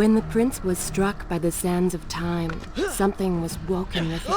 When the prince was struck by the sands of time, something was woken with it.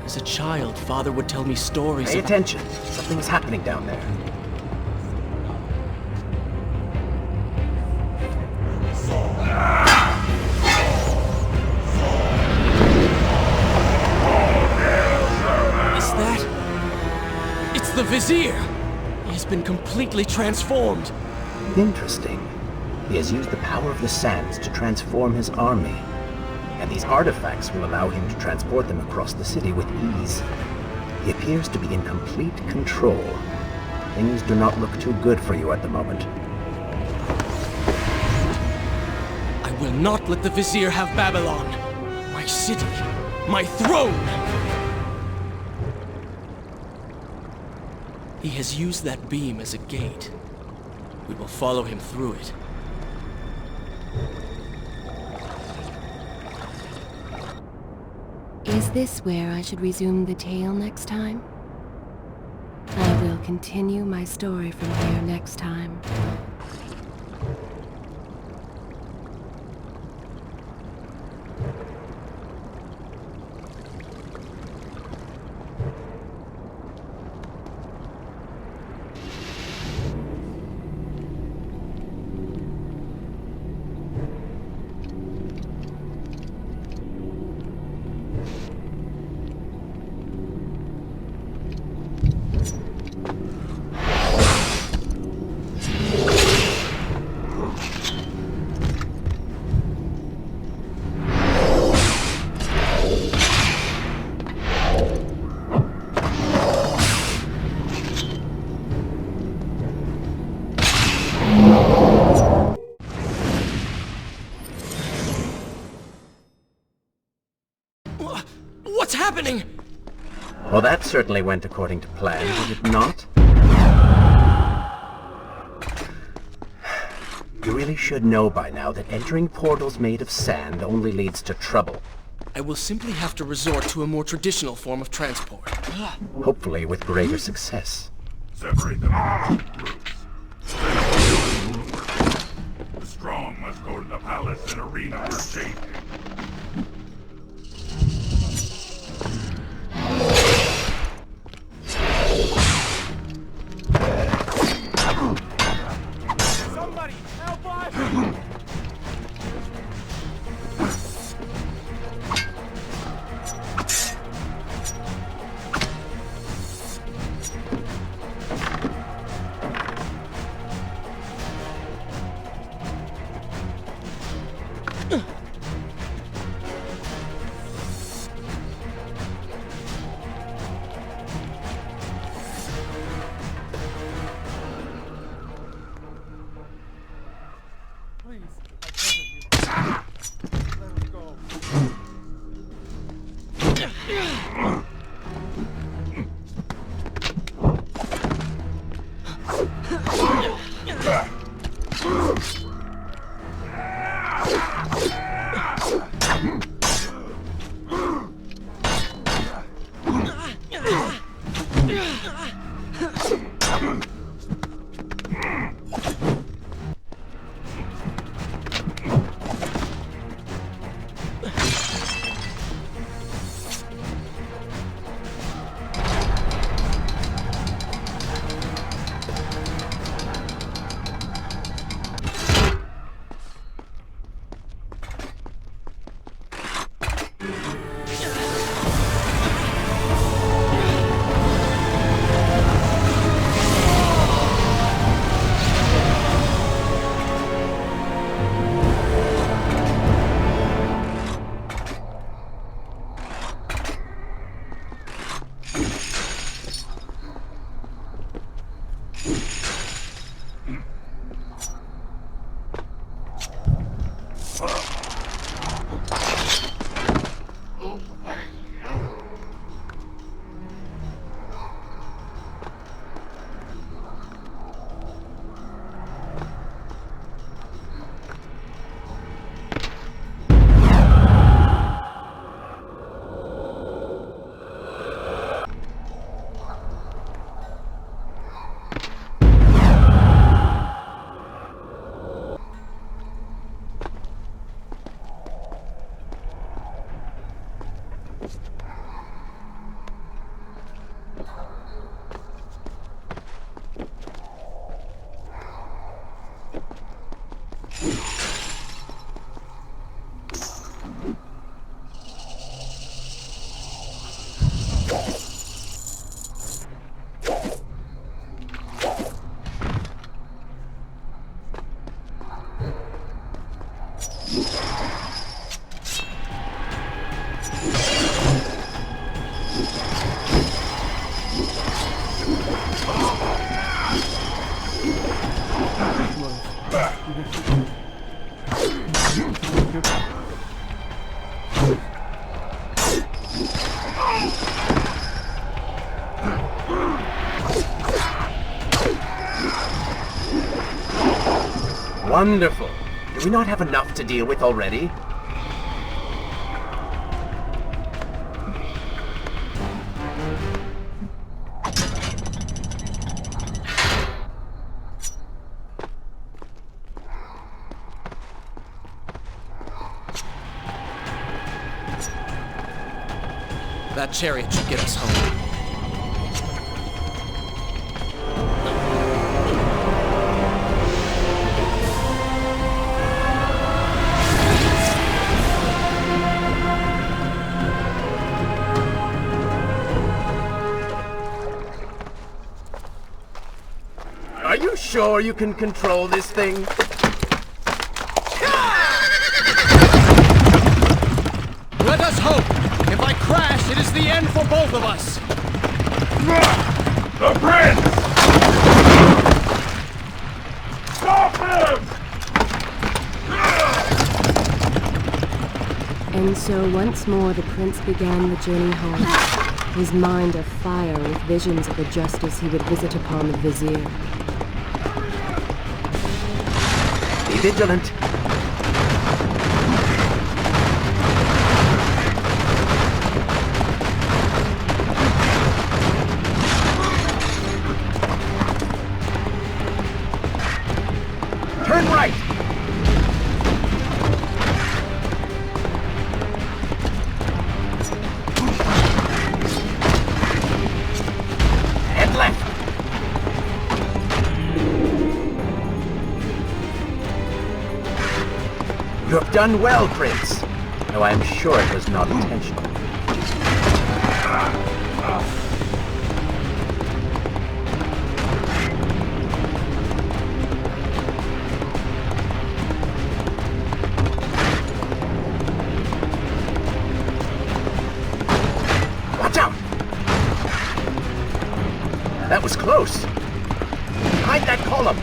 As a child, Father would tell me stories. Pay attention. Something is happening down there. Is that? It's the Vizier! He has been completely transformed. Interesting. He has used the power of the sands to transform his army. And these artifacts will allow him to transport them across the city with ease. He appears to be in complete control. Things do not look too good for you at the moment. I will not let the Vizier have Babylon. My city. My throne! He has used that beam as a gate. We will follow him through it. Is this where I should resume the tale next time? I will continue my story from here next time. What's happening? Well, that certainly went according to plan, did it not? You really should know by now that entering portals made of sand only leads to trouble. I will simply have to resort to a more traditional form of transport. Hopefully with greater success. Separate them into groups. The strong must go to the palace and arena for safety. Somebody, help us! Wonderful. Do we not have enough to deal with already? That chariot should get us home. Are you sure you can control this thing? Let us hope! If I crash, it is the end for both of us! The Prince! Stop him! And so once more the prince began the journey home, his mind afire with visions of the justice he would visit upon the vizier. Be vigilant. Turn right! And left! You have done well, Prince. Though I am sure it was not intentional. Watch out! That was close. Hide that column.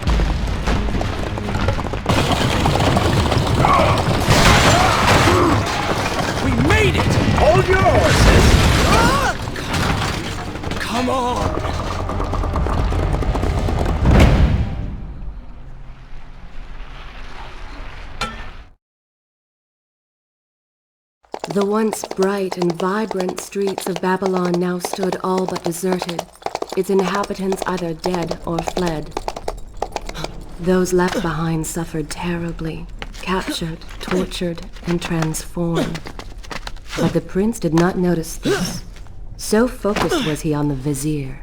We made it! Hold your horses! Come on! The once bright and vibrant streets of Babylon now stood all but deserted, its inhabitants either dead or fled. Those left behind suffered terribly, captured, tortured, and transformed. But the prince did not notice this. So focused was he on the vizier.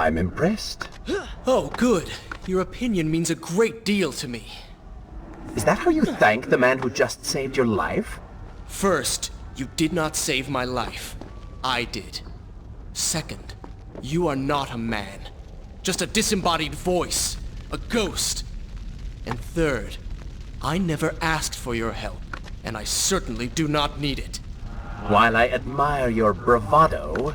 I'm impressed. Oh, good. Your opinion means a great deal to me. Is that how you thank the man who just saved your life? First, you did not save my life. I did. Second, you are not a man. Just a disembodied voice. A ghost. And third, I never asked for your help, and I certainly do not need it. While I admire your bravado,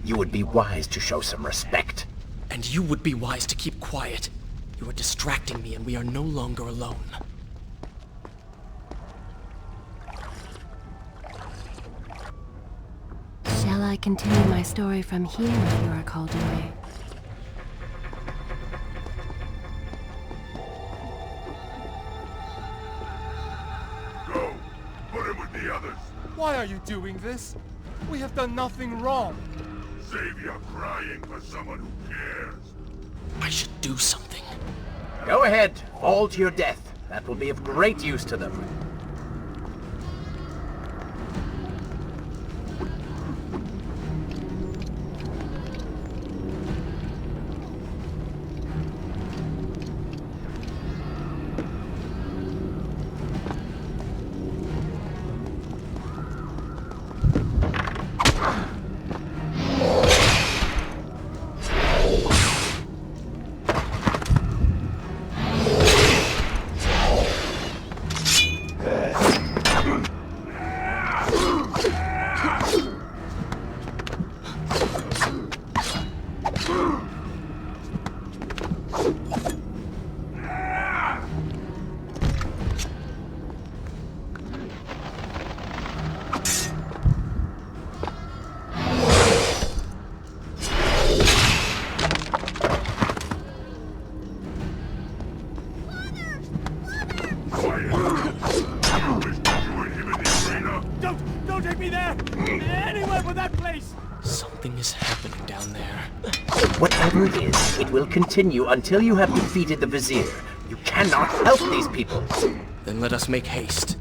you would be wise to show some respect. And you would be wise to keep quiet. You are distracting me and we are no longer alone. Shall I continue my story from here if you are called away? Go! Put him with the others! Why are you doing this? We have done nothing wrong. Save your crying for someone who cares! I should do something. Go ahead, fall to your death. That will be of great use to them. there! Anywhere but that place! Something is happening down there. Whatever it is, it will continue until you have defeated the Vizier. You cannot help these people. Then let us make haste.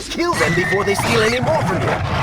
Kill them before they steal any more from you!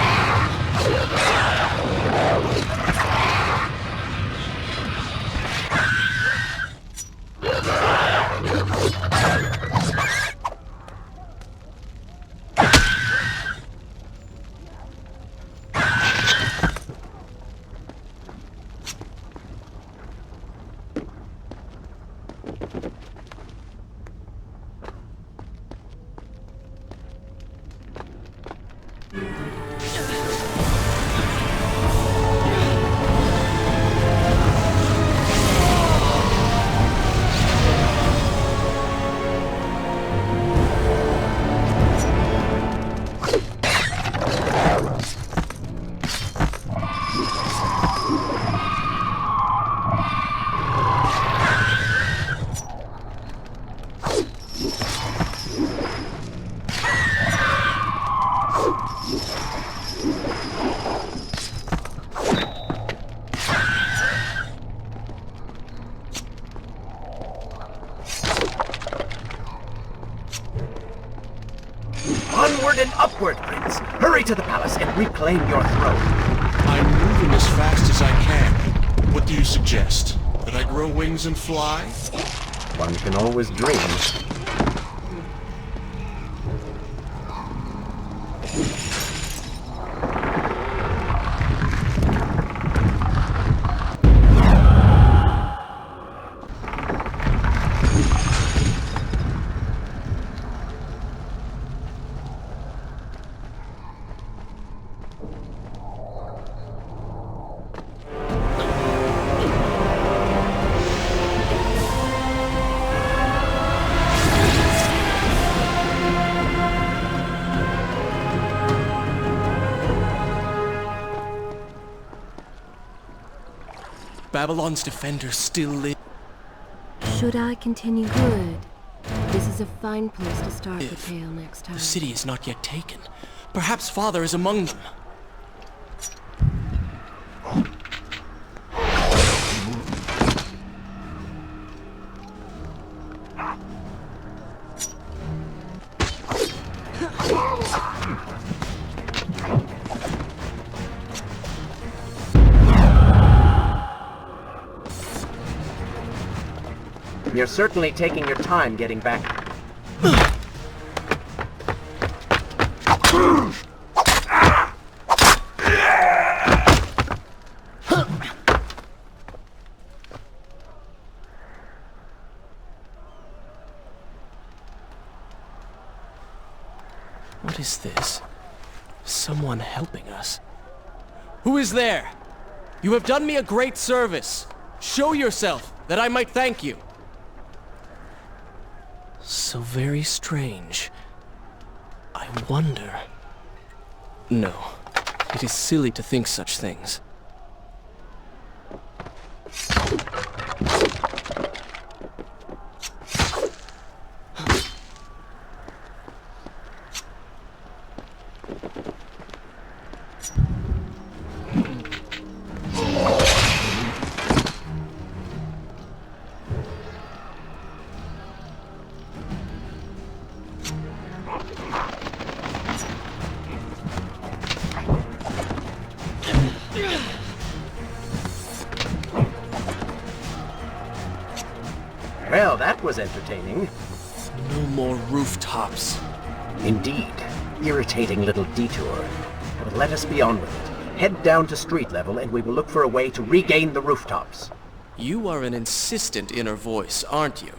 Onward and upward, Prince! Hurry to the palace and reclaim your throne! I'm moving as fast as I can. What do you suggest? That I grow wings and fly? One can always dream. Babylon's defenders still live. Should I continue? Good. This is a fine place to start the If tale next time. the city is not yet taken, perhaps Father is among them. You're certainly taking your time getting back. What is this? Someone helping us. Who is there? You have done me a great service. Show yourself, that I might thank you. So very strange. I wonder... No, it is silly to think such things. Well, that was entertaining. No more rooftops. Indeed. Irritating little detour. But let us be on with it. Head down to street level and we will look for a way to regain the rooftops. You are an insistent inner voice, aren't you?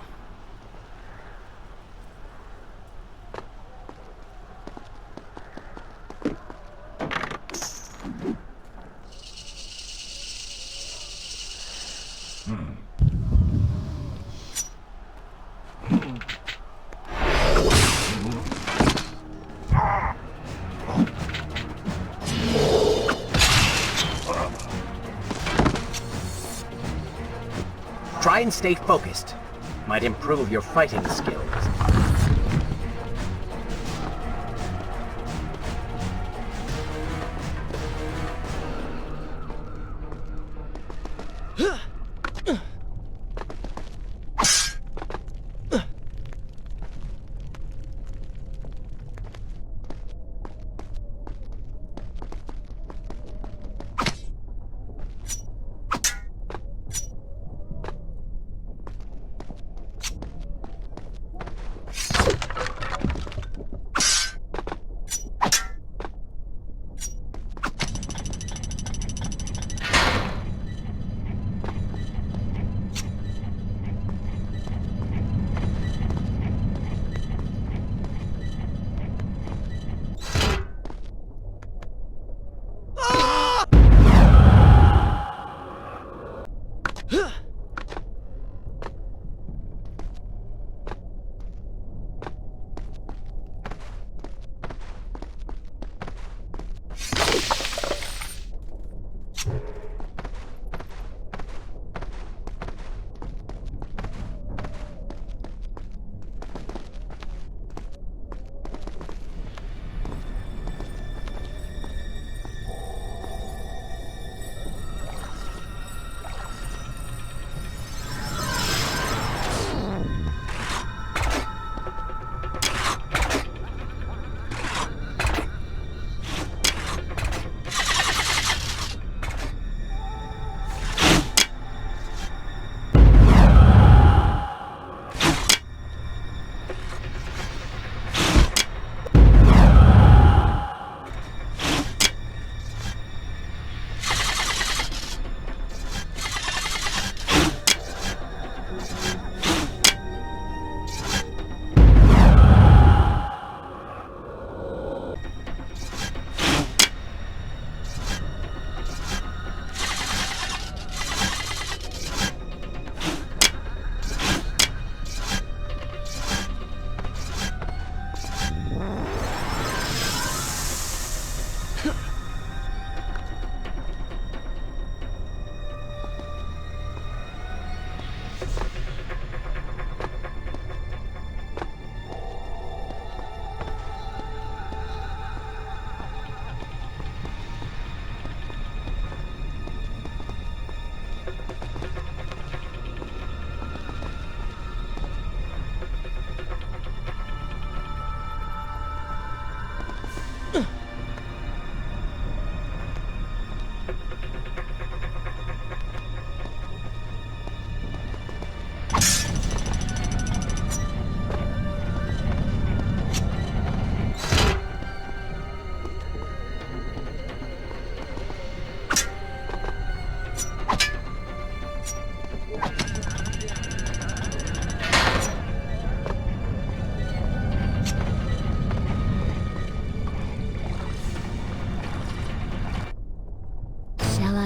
Try and stay focused. Might improve your fighting skills.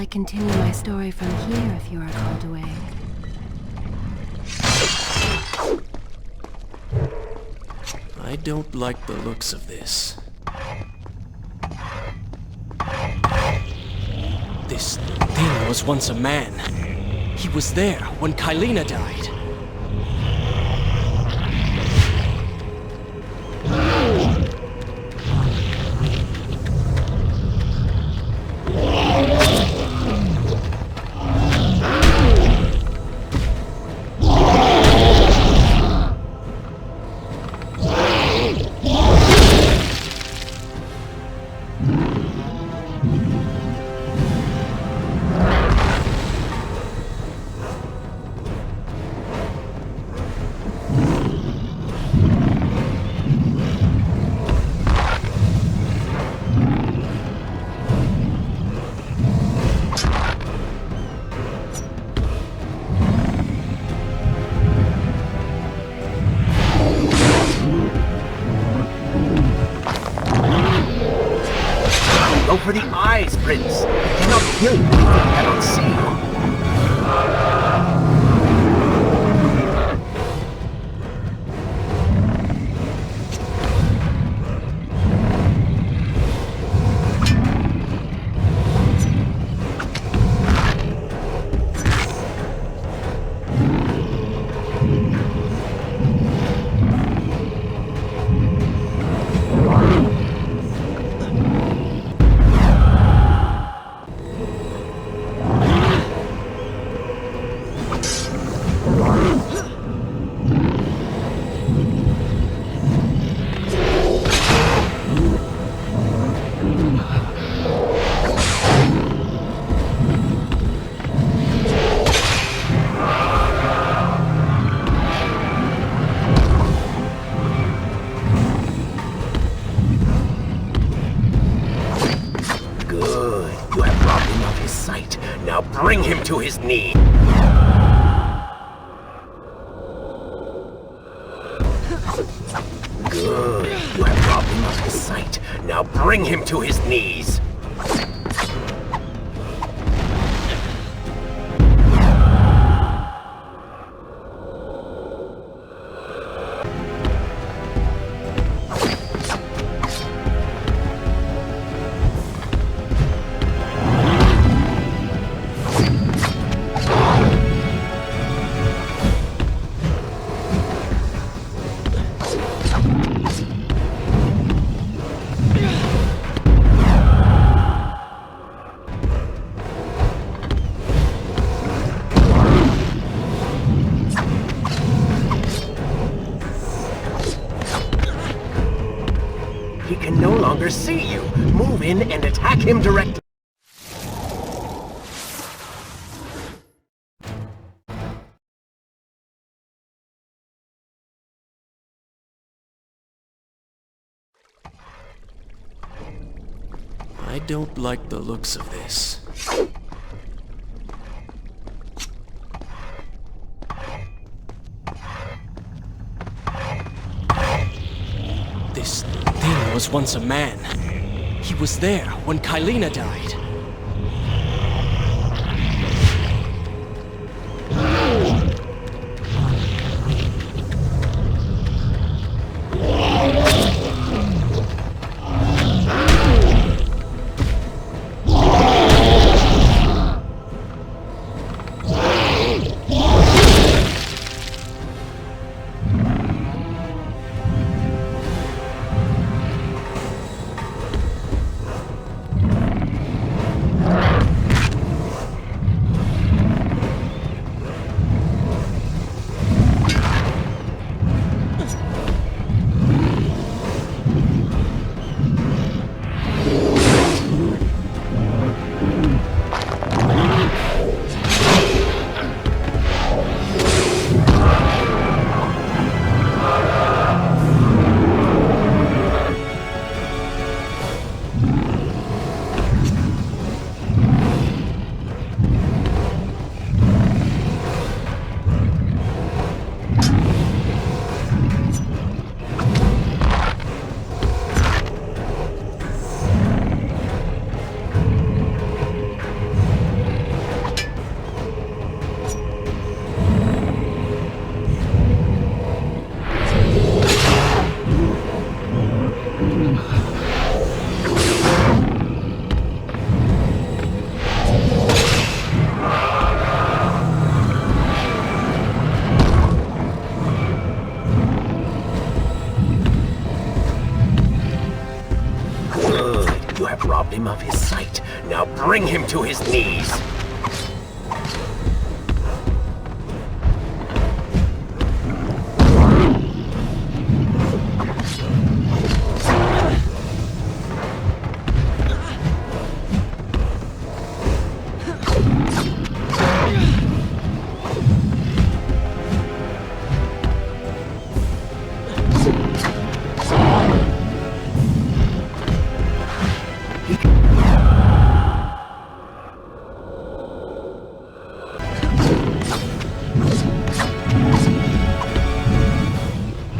I continue my story from here if you are called away. I don't like the looks of this. This thing was once a man. He was there when Kailina died. Go for the eyes, Prince. You cannot kill what you cannot see. Now bring him to his knees. Good. You have robbed him of his sight. Now bring him to his knees. He can no longer see you. Move in and attack him directly. I don't like the looks of this. This thing was once a man. He was there when Kaderine died. You have robbed him of his sight. Now bring him to his knees.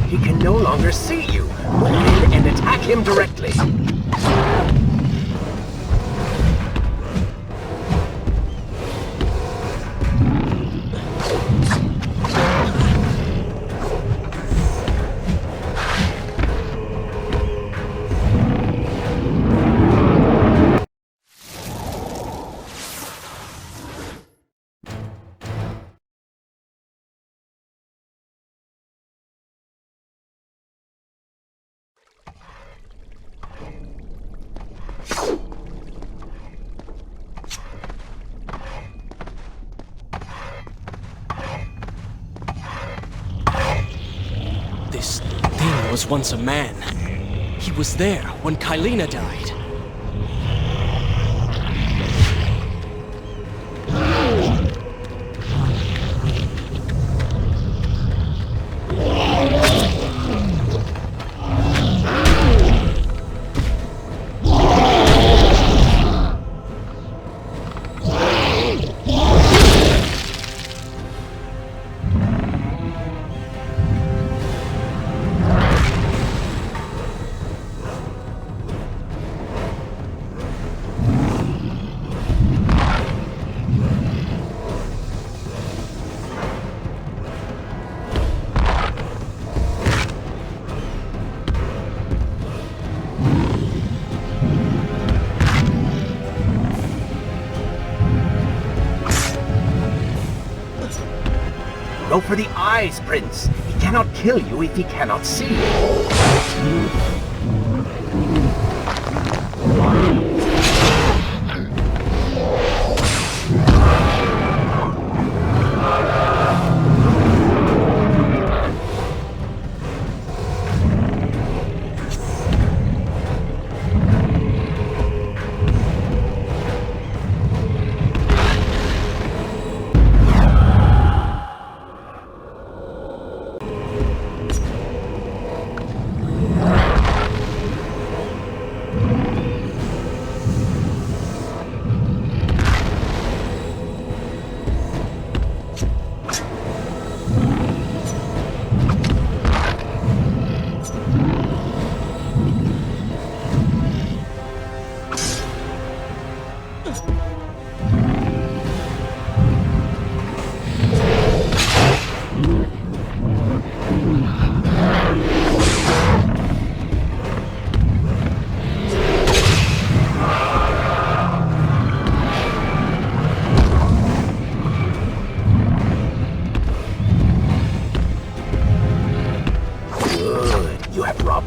He can no longer see you. Move in and attack him directly. was once a man. He was there when Kailina died. Go for the eyes, Prince. He cannot kill you if he cannot see you.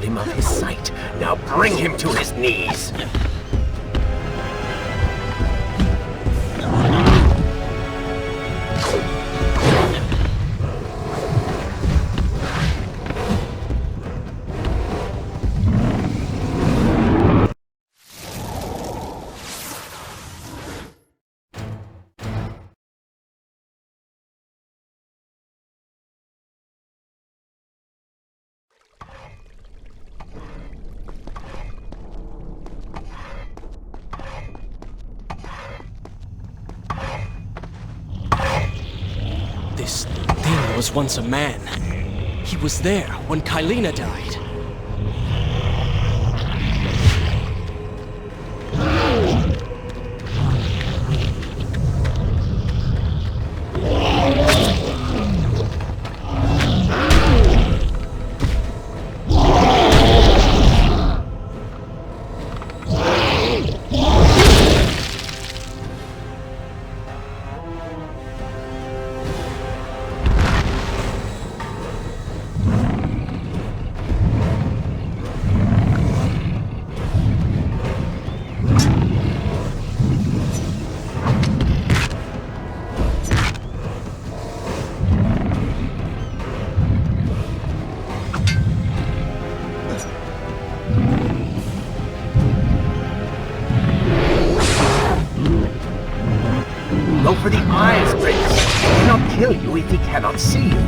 Him of his sight. Now bring him to his knees. This thing was once a man. He was there when Kailina died. Go for the eyes, Prince. He cannot kill you if he cannot see you.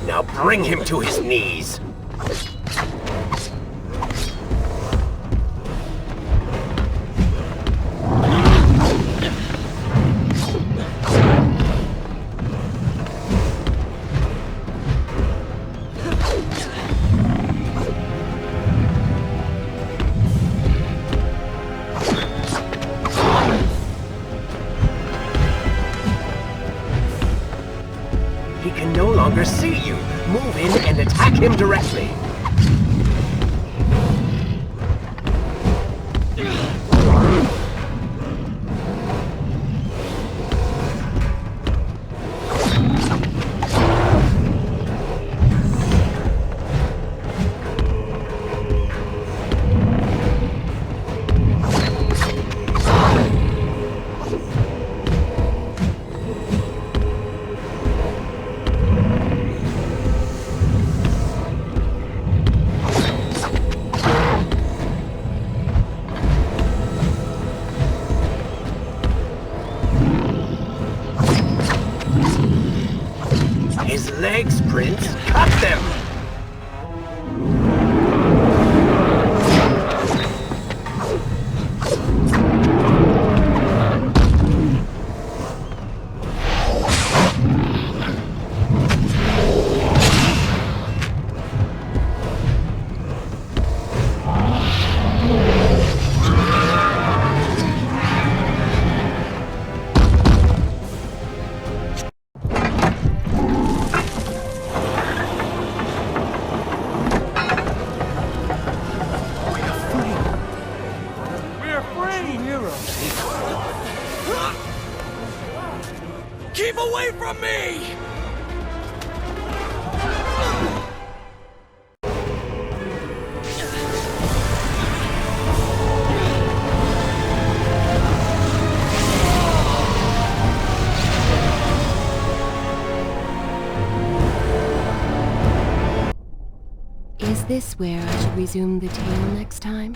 Now bring him to his knees. longer see you. Move in and attack him directly. His legs, Prince! Cut them! Keep away from me! Is this where I should resume the tale next time?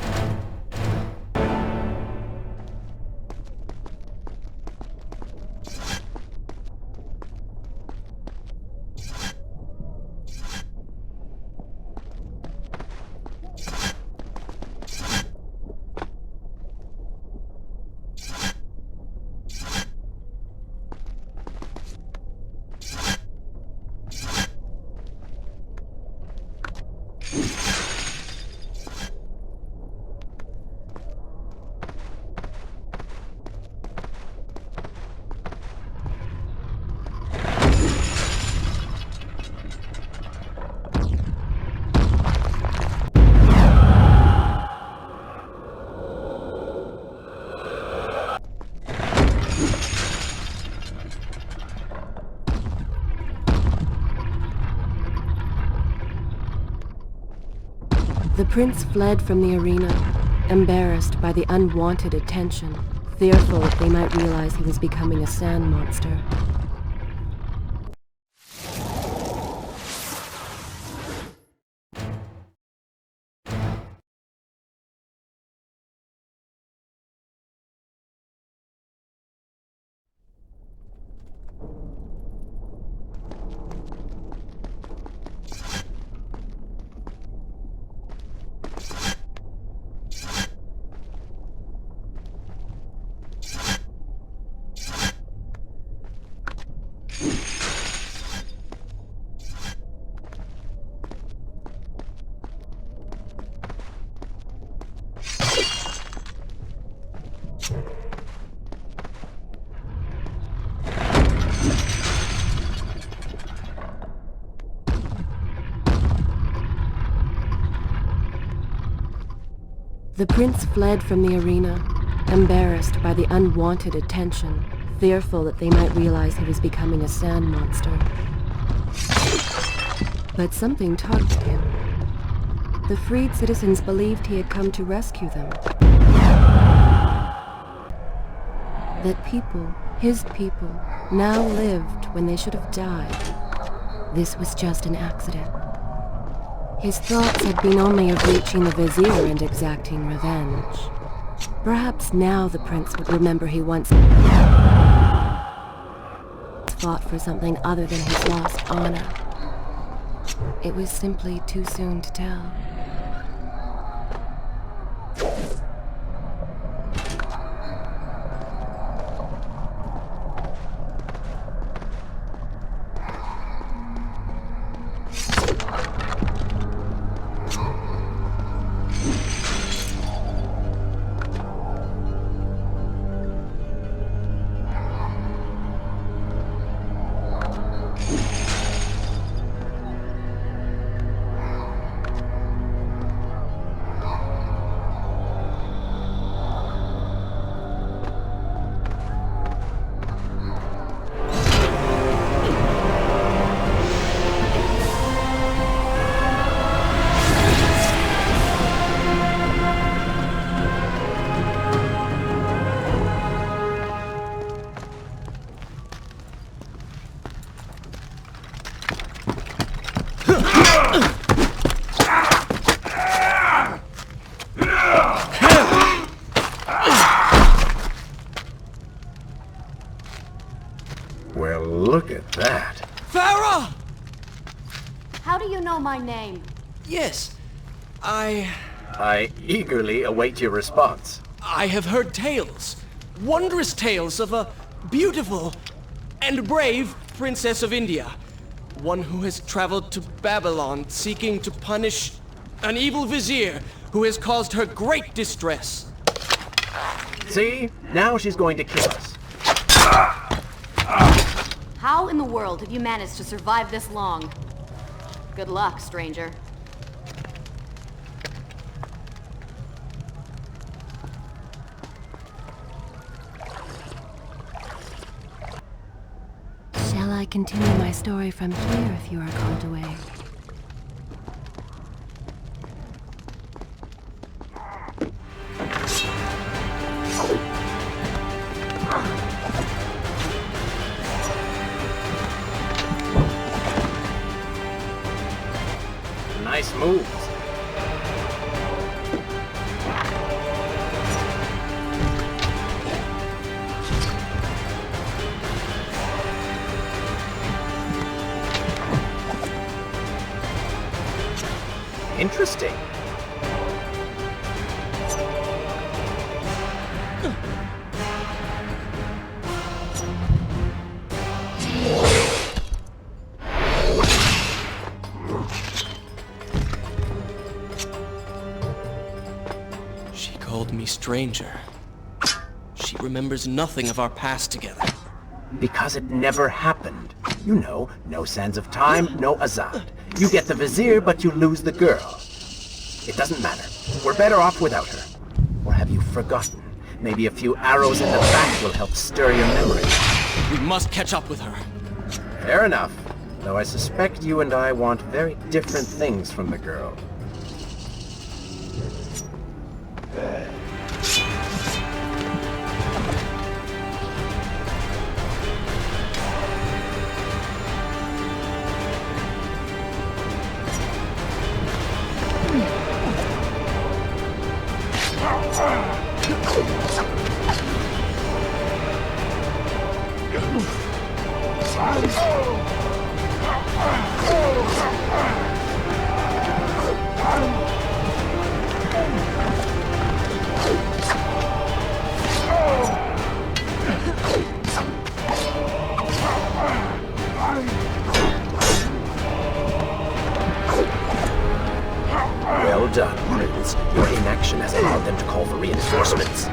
The prince fled from the arena, embarrassed by the unwanted attention, fearful that they might realize he was becoming a sand monster. The prince fled from the arena, embarrassed by the unwanted attention, fearful that they might realize he was becoming a sand monster. But something tugged at him. The freed citizens believed he had come to rescue them. That people, his people, now lived when they should have died. This was just an accident. His thoughts had been only of reaching the vizier and exacting revenge. Perhaps now the prince would remember he once fought for something other than his lost honor. It was simply too soon to tell. my name? Yes, I eagerly await your response. I have heard tales, wondrous tales of a beautiful and brave princess of India. One who has traveled to Babylon seeking to punish an evil vizier who has caused her great distress. See? Now she's going to kill us. How in the world have you managed to survive this long? Good luck, stranger. Shall I continue my story from here if you are called away? Nice moves. Interesting. She called me stranger. She remembers nothing of our past together. Because it never happened. You know, no sands of time, no Azad. You get the vizier, but you lose the girl. It doesn't matter. We're better off without her. Or have you forgotten? Maybe a few arrows in the back will help stir your memory. We must catch up with her. Fair enough. Though I suspect you and I want very different things from the girl. Well done, Prens. Your inaction has allowed them to call for reinforcements.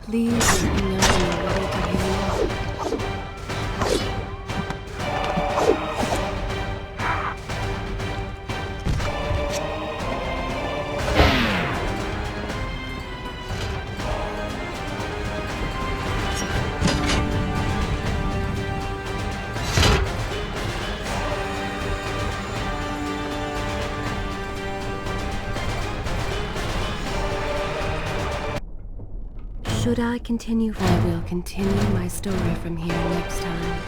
Please let me know when you're ready to hang up. Should I continue? I will continue my story from here next time.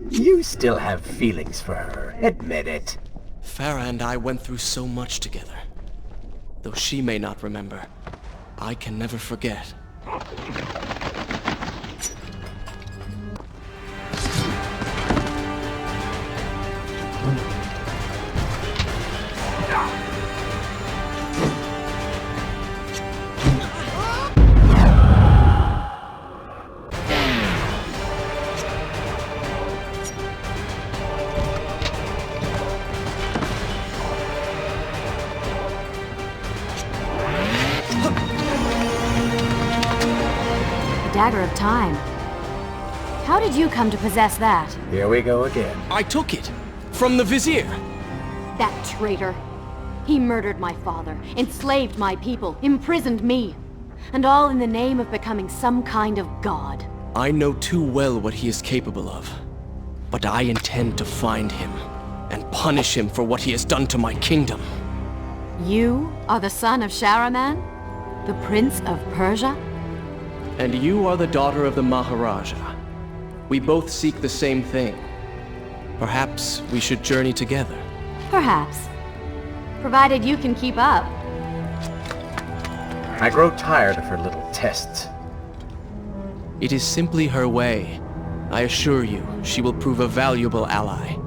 You still have feelings for her. Admit it. Farah and I went through so much together. Though she may not remember, I can never forget. Dagger of Time. How did you come to possess that? Here we go again. I took it from the Vizier. That traitor. He murdered my father, enslaved my people, imprisoned me. And all in the name of becoming some kind of god. I know too well what he is capable of. But I intend to find him and punish him for what he has done to my kingdom. You are the son of Shahraman? The Prince of Persia? And you are the daughter of the Maharaja. We both seek the same thing. Perhaps we should journey together. Perhaps. Provided you can keep up. I grow tired of her little tests. It is simply her way. I assure you, she will prove a valuable ally.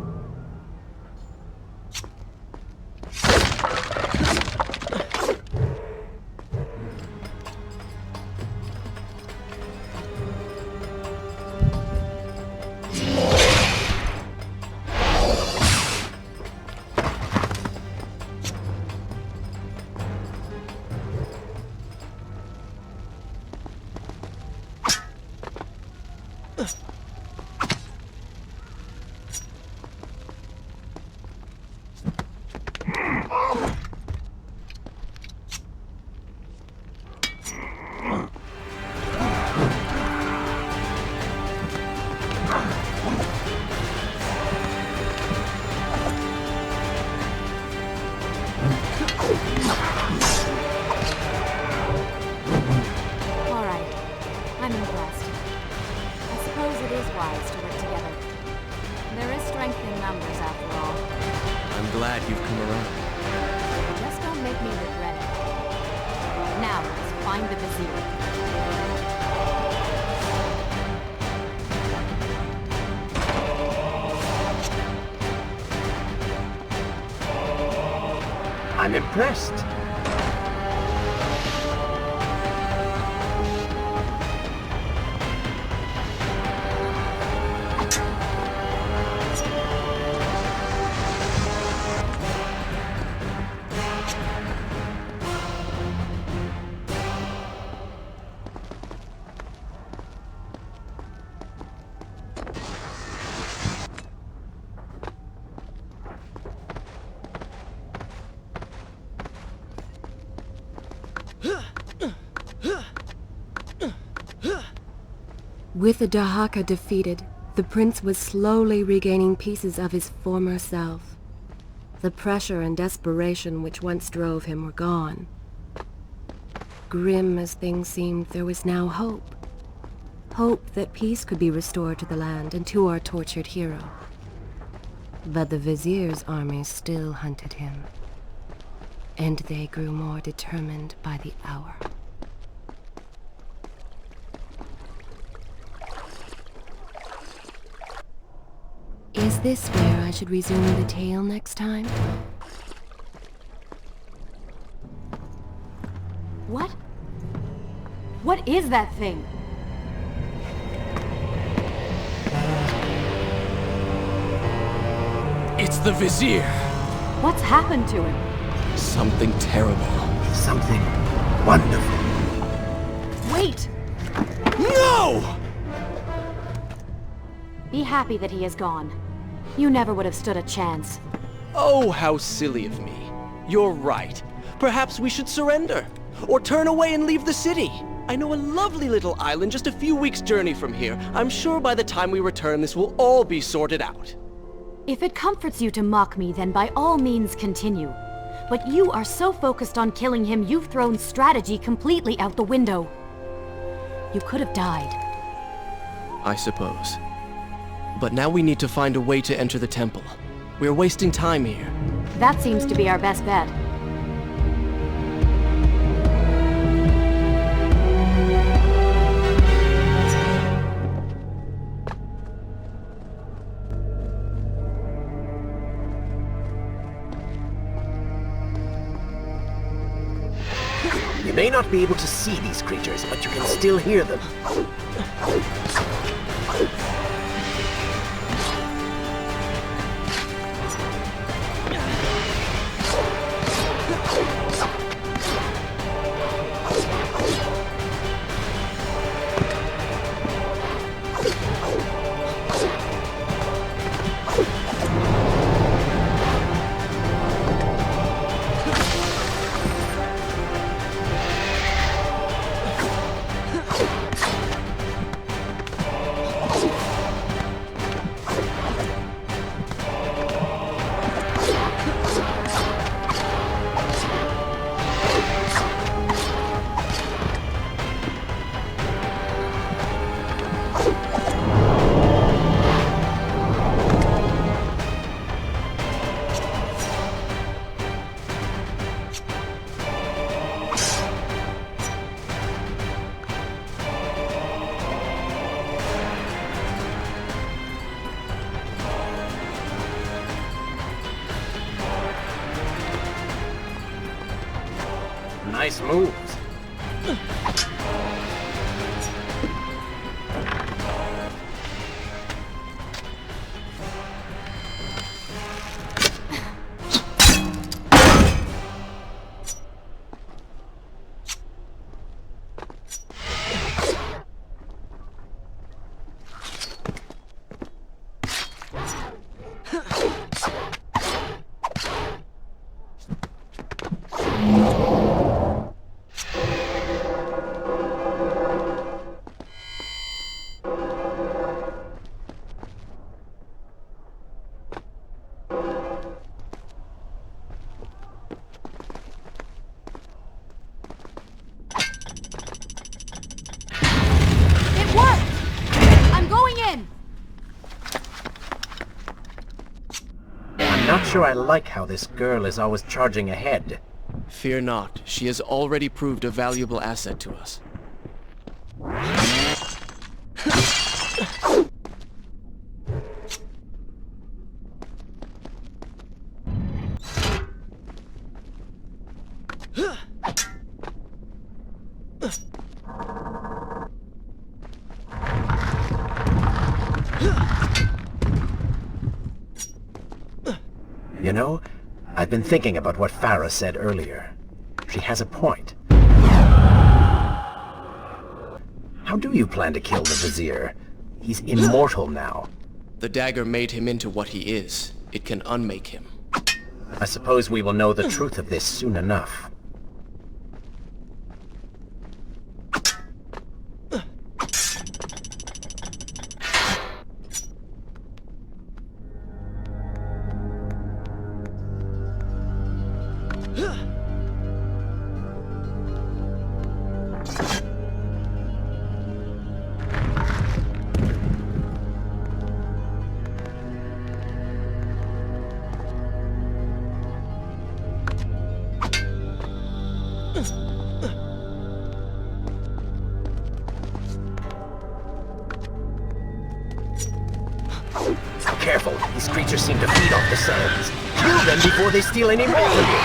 I'm impressed. With the Dahaka defeated, the prince was slowly regaining pieces of his former self. The pressure and desperation which once drove him were gone. Grim as things seemed, there was now hope. Hope that peace could be restored to the land and to our tortured hero. But the vizier's army still hunted him, and they grew more determined by the hour. Is this where I should resume the tale next time? What? What is that thing? It's the Vizier! What's happened to him? Something terrible. Something wonderful. Wait! No! Be happy that he is gone. You never would have stood a chance. Oh, how silly of me. You're right. Perhaps we should surrender. Or turn away and leave the city. I know a lovely little island just a few weeks' journey from here. I'm sure by the time we return this will all be sorted out. If it comforts you to mock me, then by all means continue. But you are so focused on killing him, you've thrown strategy completely out the window. You could have died. I suppose. But now we need to find a way to enter the temple. We're wasting time here. That seems to be our best bet. You may not be able to see these creatures, but you can still hear them. Nice moves. Not sure I like how this girl is always charging ahead. Fear not, she has already proved a valuable asset to us. You know, I've been thinking about what Farah said earlier. She has a point. How do you plan to kill the Vizier? He's immortal now. The dagger made him into what he is. It can unmake him. I suppose we will know the truth of this soon enough. Careful, these creatures seem to feed off the sands. Kill them before they steal any more from you!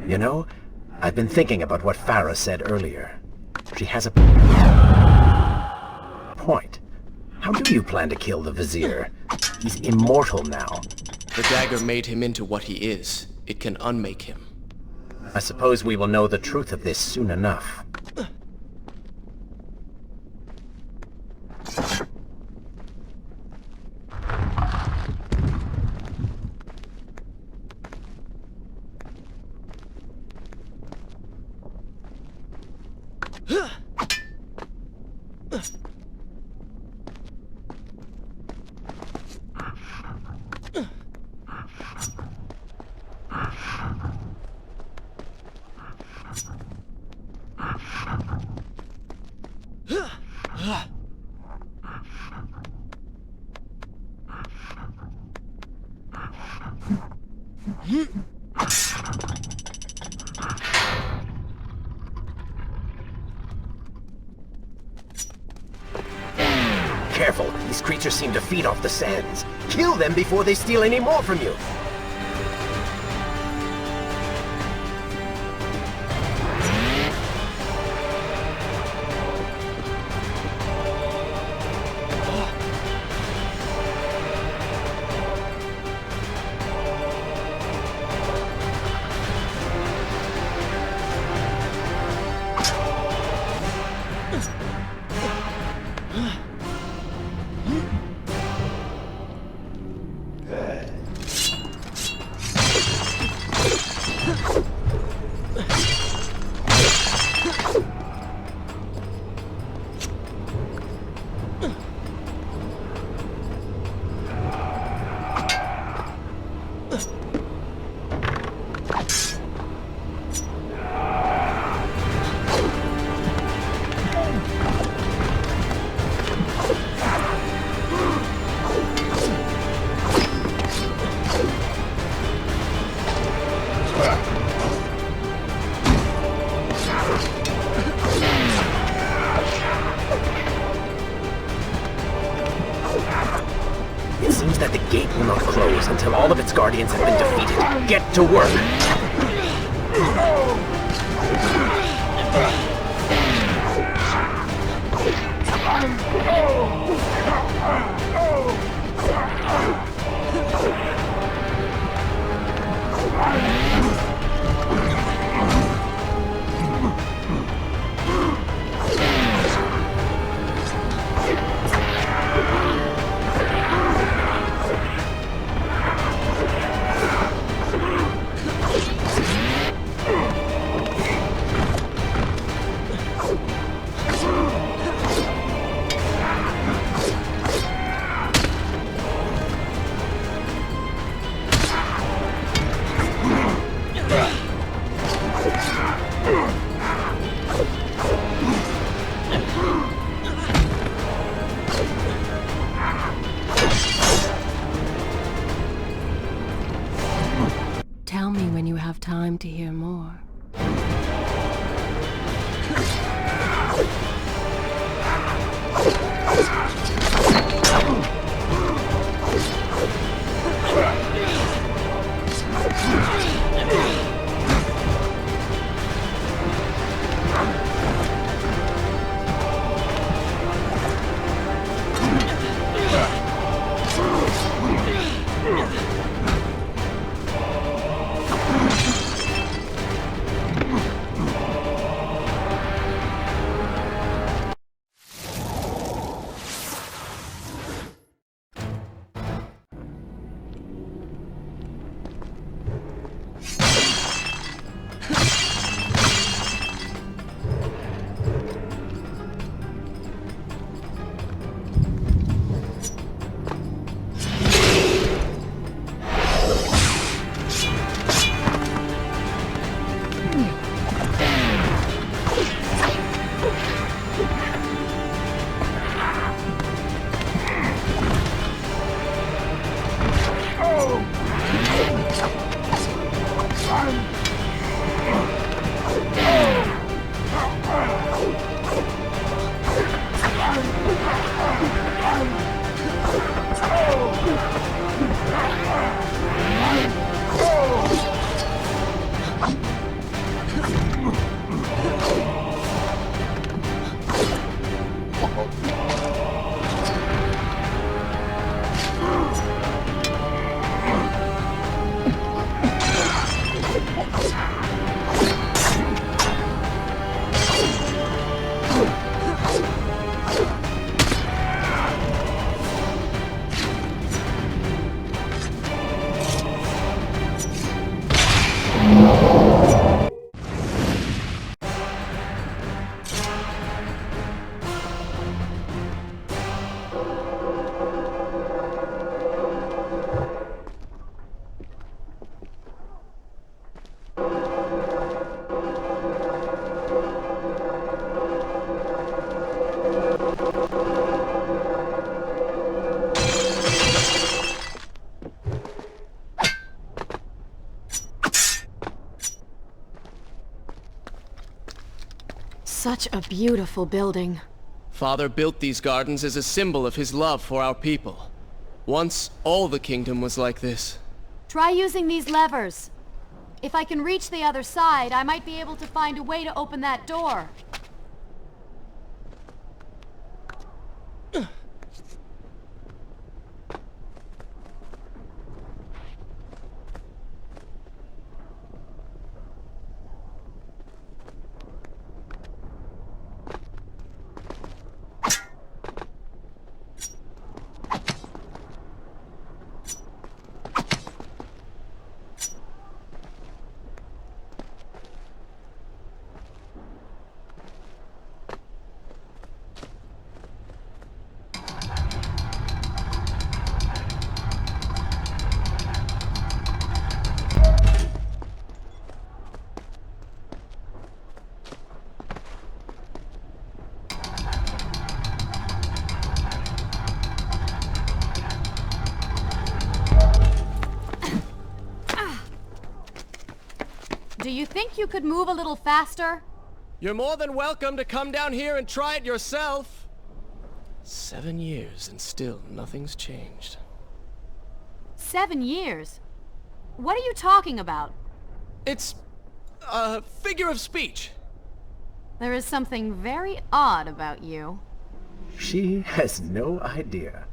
You know, I've been thinking about what Farah said earlier. She has a point. How do you plan to kill the Vizier? He's immortal now. The dagger made him into what he is. It can unmake him. I suppose we will know the truth of this soon enough. Careful, these creatures seem to feed off the sands. Kill them before they steal any more from you. It seems that the gate will not close until all of its guardians have been defeated. Get to work! Tell me when you have time to hear more. Such a beautiful building. Father built these gardens as a symbol of his love for our people. Once, all the kingdom was like this. Try using these levers. If I can reach the other side, I might be able to find a way to open that door. Do you think you could move a little faster? You're more than welcome to come down here and try it yourself. 7 years and still nothing's changed. 7 years? What are you talking about? It's a figure of speech. There is something very odd about you. She has no idea.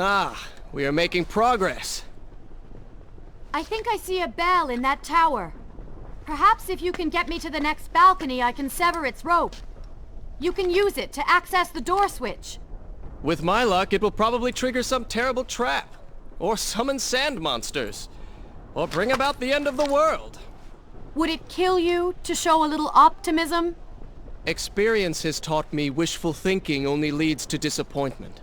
Ah, we are making progress. I think I see a bell in that tower. Perhaps if you can get me to the next balcony, I can sever its rope. You can use it to access the door switch. With my luck, it will probably trigger some terrible trap. Or summon sand monsters. Or bring about the end of the world. Would it kill you to show a little optimism? Experience has taught me wishful thinking only leads to disappointment.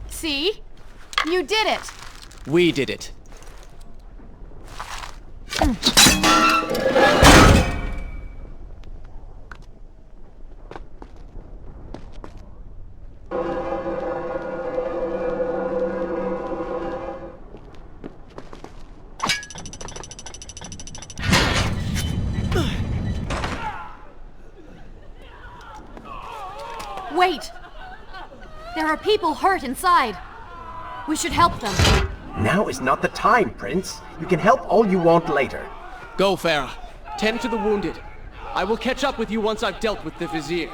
See? You did it! We did it. Wait! There are people hurt inside. We should help them. Now is not the time, Prince. You can help all you want later. Go, Farah. Tend to the wounded. I will catch up with you once I've dealt with the Vizier.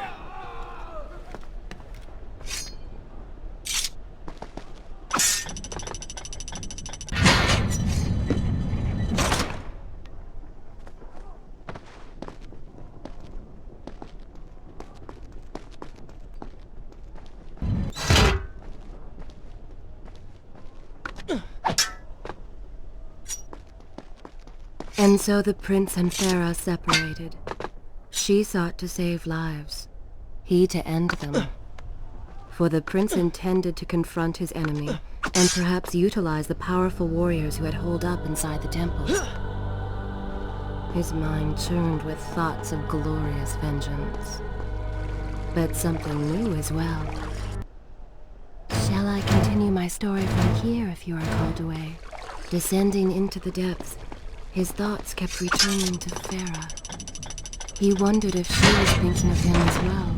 And so the prince and Farah separated. She sought to save lives, he to end them. For the prince intended to confront his enemy, and perhaps utilize the powerful warriors who had holed up inside the temple. His mind churned with thoughts of glorious vengeance. But something new as well. Shall I continue my story from here if you are called away? Descending into the depths, his thoughts kept returning to Farah. He wondered if she was thinking of him as well.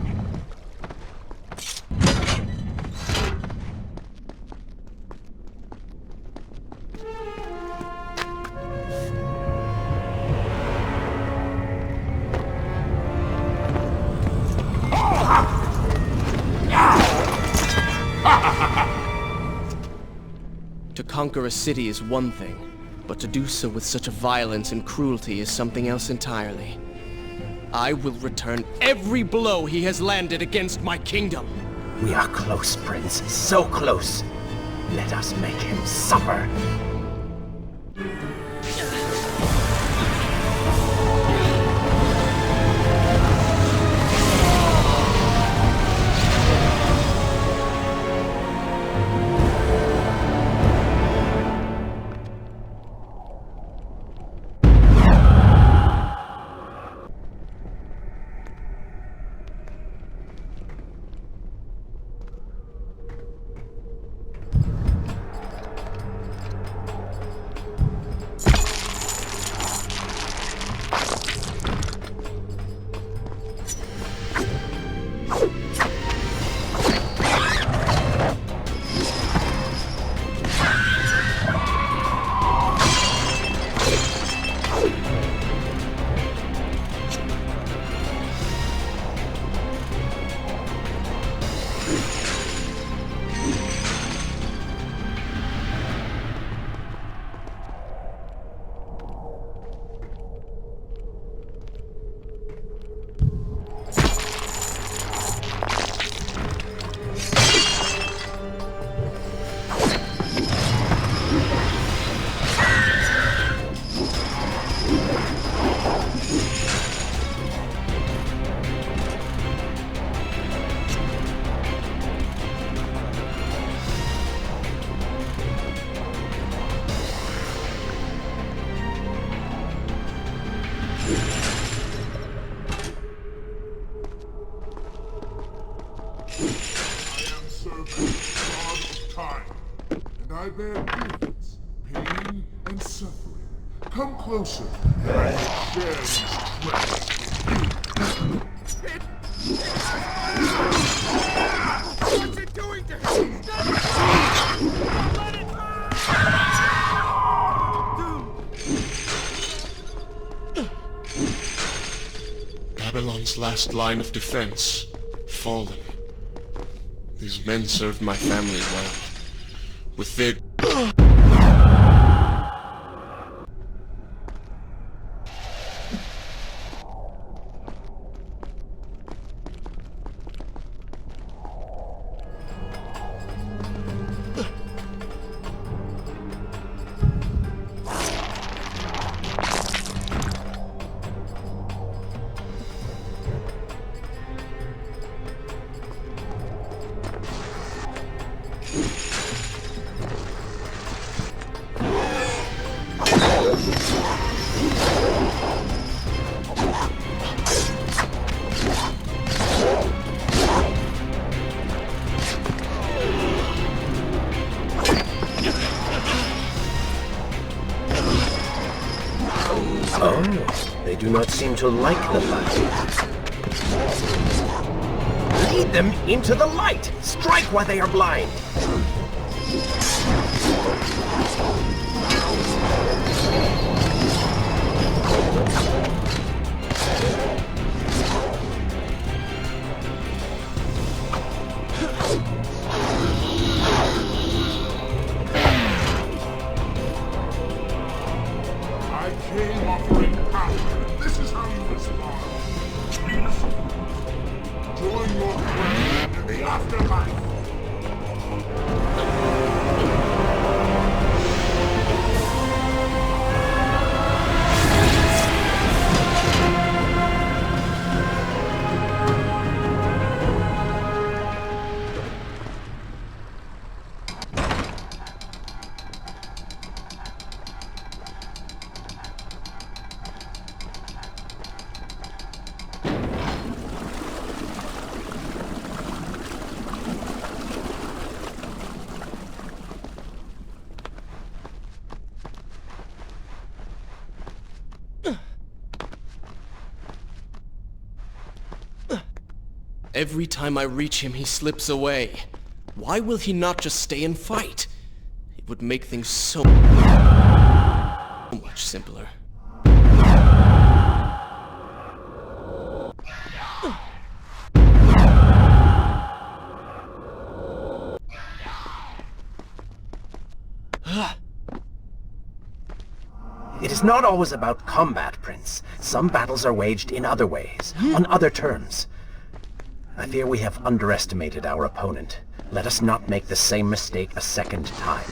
To conquer a city is one thing, but to do so with such a violence and cruelty is something else entirely. I will return every blow he has landed against my kingdom. We are close, Prince. So close. Let us make him suffer. I bear grievance, pain, and suffering. Come closer, and I will share these treasures with you. What's it doing to him? Stop it! Let it! Babylon's last line of defense, fallen. These men served my family well. With their... Oh, they do not seem to like the light. Lead them into the light! Strike while they are blind! I came offering power. This is how you respond. Join your friend in the afterlife. Every time I reach him, he slips away. Why will he not just stay and fight? It would make things so much simpler. It is not always about combat, Prince. Some battles are waged in other ways, on other terms. I fear we have underestimated our opponent. Let us not make the same mistake a second time.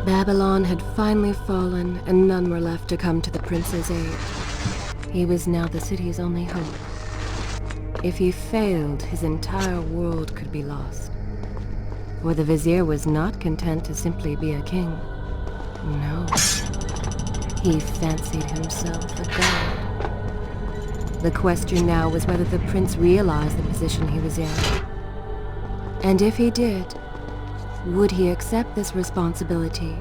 Babylon had finally fallen, and none were left to come to the prince's aid. He was now the city's only hope. If he failed, his entire world could be lost. For the vizier was not content to simply be a king. No. He fancied himself a god. The question now was whether the prince realized the position he was in. And if he did, would he accept this responsibility?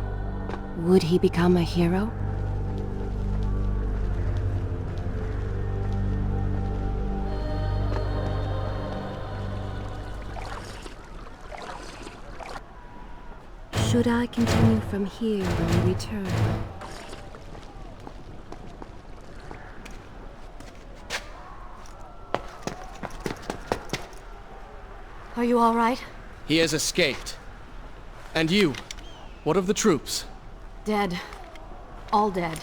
Would he become a hero? Should I continue from here when we return? Are you all right? He has escaped. And you? What of the troops? Dead. All dead.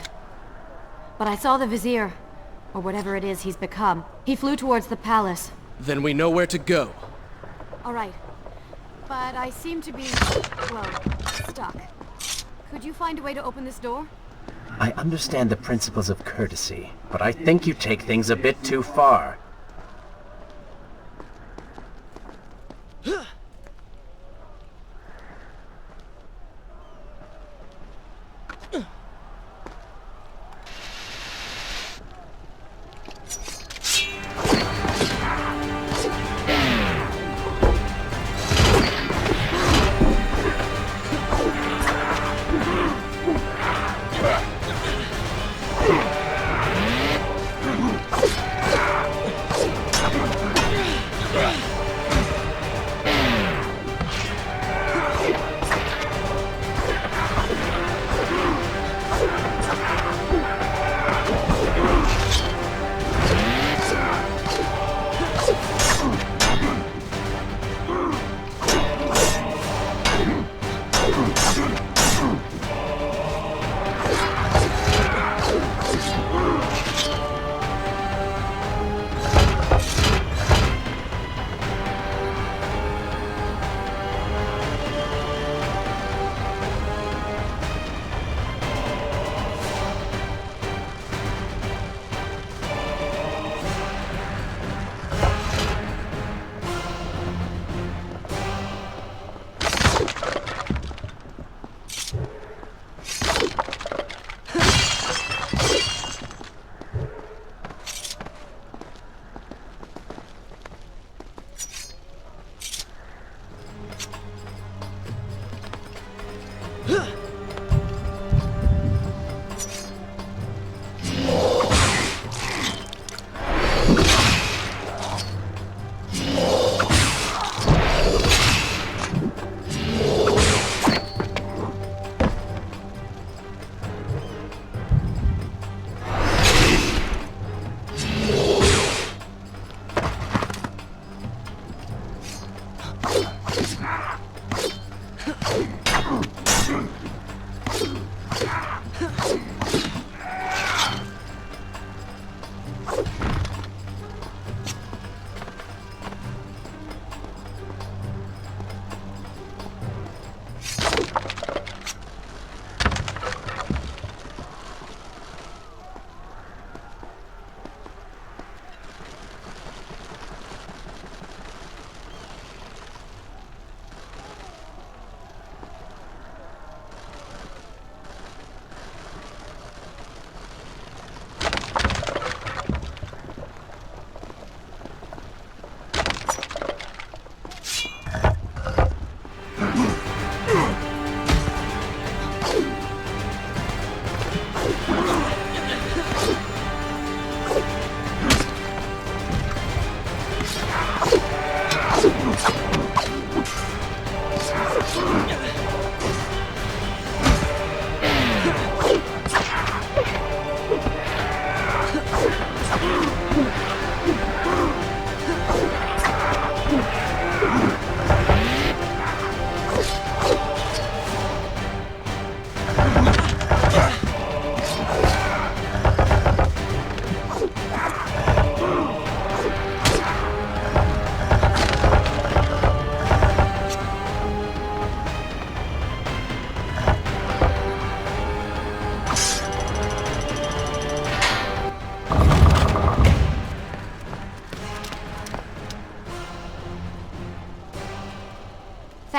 But I saw the vizier, or whatever it is he's become. He flew towards the palace. Then we know where to go. All right. But I seem to be, well, stuck. Could you find a way to open this door? I understand the principles of courtesy, but I think you take things a bit too far.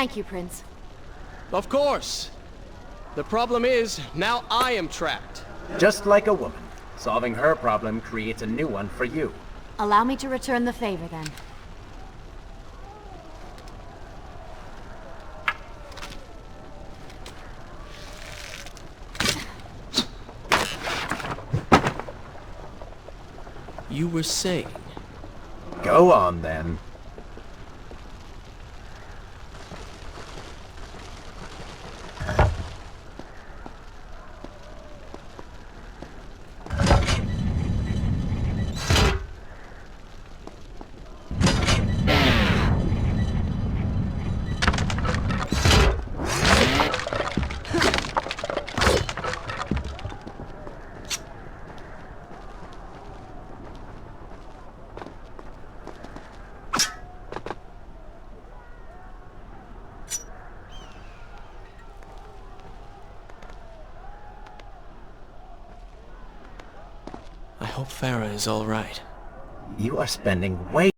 Thank you, Prince. Of course. The problem is, now I am trapped. Just like a woman. Solving her problem creates a new one for you. Allow me to return the favor, then. You were saying... Go on, then. I hope Farah is all right. You are spending way